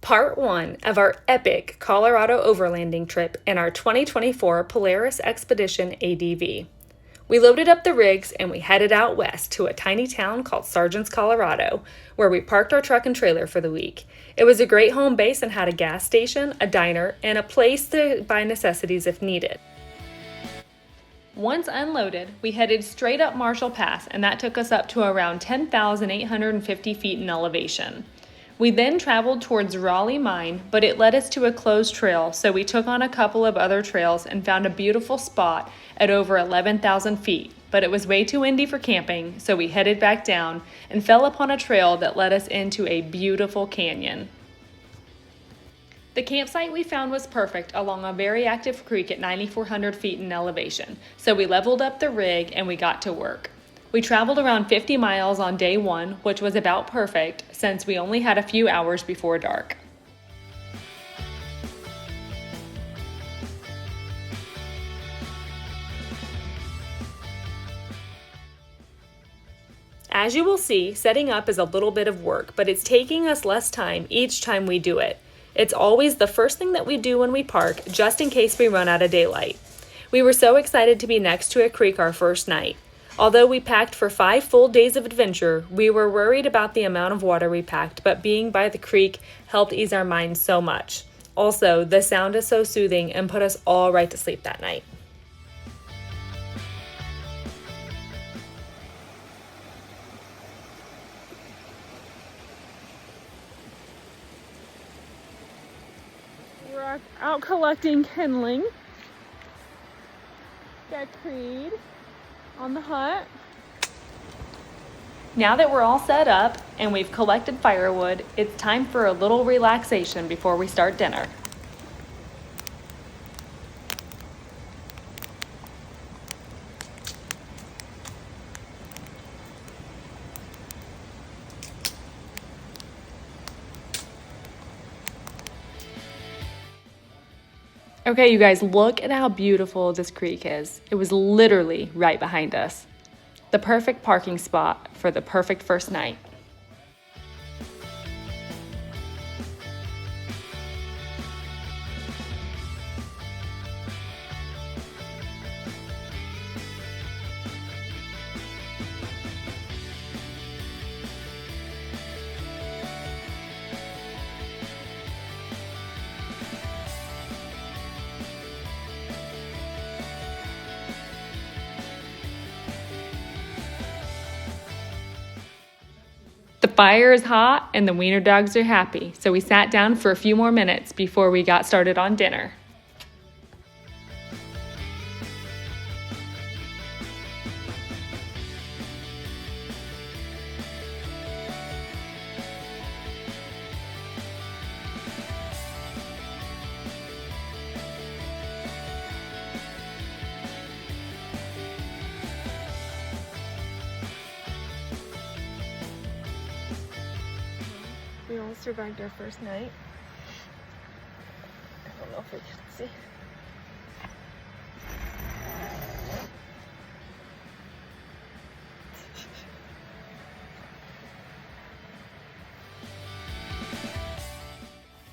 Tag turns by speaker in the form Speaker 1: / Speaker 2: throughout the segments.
Speaker 1: part 1 of our epic Colorado overlanding trip in our 2024 Polaris Xpedition ADV. We loaded up the rigs and we headed out west to a tiny town called Sargents, Colorado, where we parked our truck and trailer for the week. It was a great home base and had a gas station, a diner, and a place to buy necessities if needed. Once unloaded, we headed straight up Marshall Pass, and that took us up to around 10,850 feet in elevation. We then traveled towards Raleigh Mine, but it led us to a closed trail, so we took on a couple of other trails and found a beautiful spot at over 11,000 feet, but it was way too windy for camping, so we headed back down and fell upon a trail that led us into a beautiful canyon. The campsite we found was perfect along a very active creek at 9,400 feet in elevation, so we leveled up the rig and we got to work. We traveled around 50 miles on day 1, which was about perfect since we only had a few hours before dark. As you will see, setting up is a little bit of work, but it's taking us less time each time we do it. It's always the first thing that we do when we park, just in case we run out of daylight. We were so excited to be next to a creek our first night. Although we packed for 5 full days of adventure, we were worried about the amount of water we packed, but being by the creek helped ease our minds so much. Also, the sound is so soothing and put us all right to sleep that night. We're out collecting kindling. Got Creed on the hut. Now that we're all set up and we've collected firewood, it's time for a little relaxation before we start dinner. Okay, you guys, look at how beautiful this creek is. It was literally right behind us. The perfect parking spot for the perfect first night. The fire is hot and the wiener dogs are happy, so we sat down for a few more minutes before we got started on dinner. We all survived our first night. I don't know if we can see.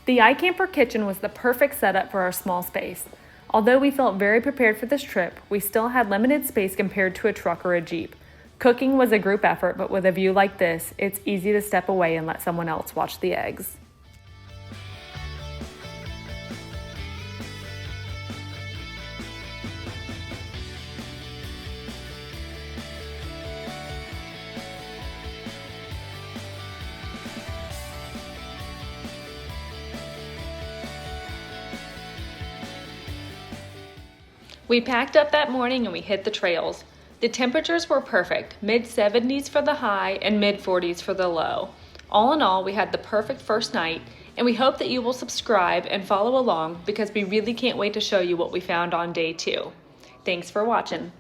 Speaker 1: The iCamper kitchen was the perfect setup for our small space. Although we felt very prepared for this trip, we still had limited space compared to a truck or a Jeep. Cooking was a group effort, but with a view like this, it's easy to step away and let someone else watch the eggs. We packed up that morning and we hit the trails. The temperatures were perfect, mid-70s for the high and mid-40s for the low. All in all, we had the perfect first night, and we hope that you will subscribe and follow along because we really can't wait to show you what we found on day 2. Thanks for watching.